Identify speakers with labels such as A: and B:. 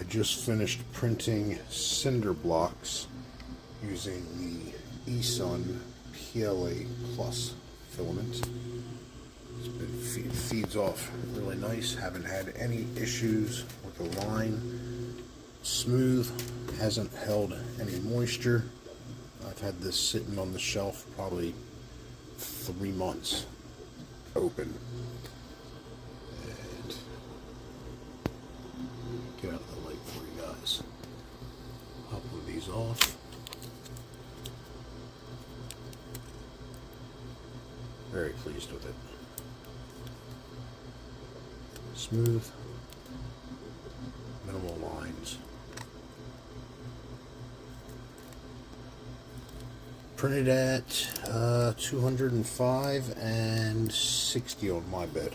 A: just finished printing cinder blocks using the eSun PLA Plus filament. It feeds off really nice. Haven't had any issues with the line. Smooth, hasn't held any moisture. I've had this sitting on the shelf probably 3 months open. And get out of the light for you guys. Pop one of these off. Very pleased with it. Smooth, minimal lines. Printed at 205 and 60 on my bed.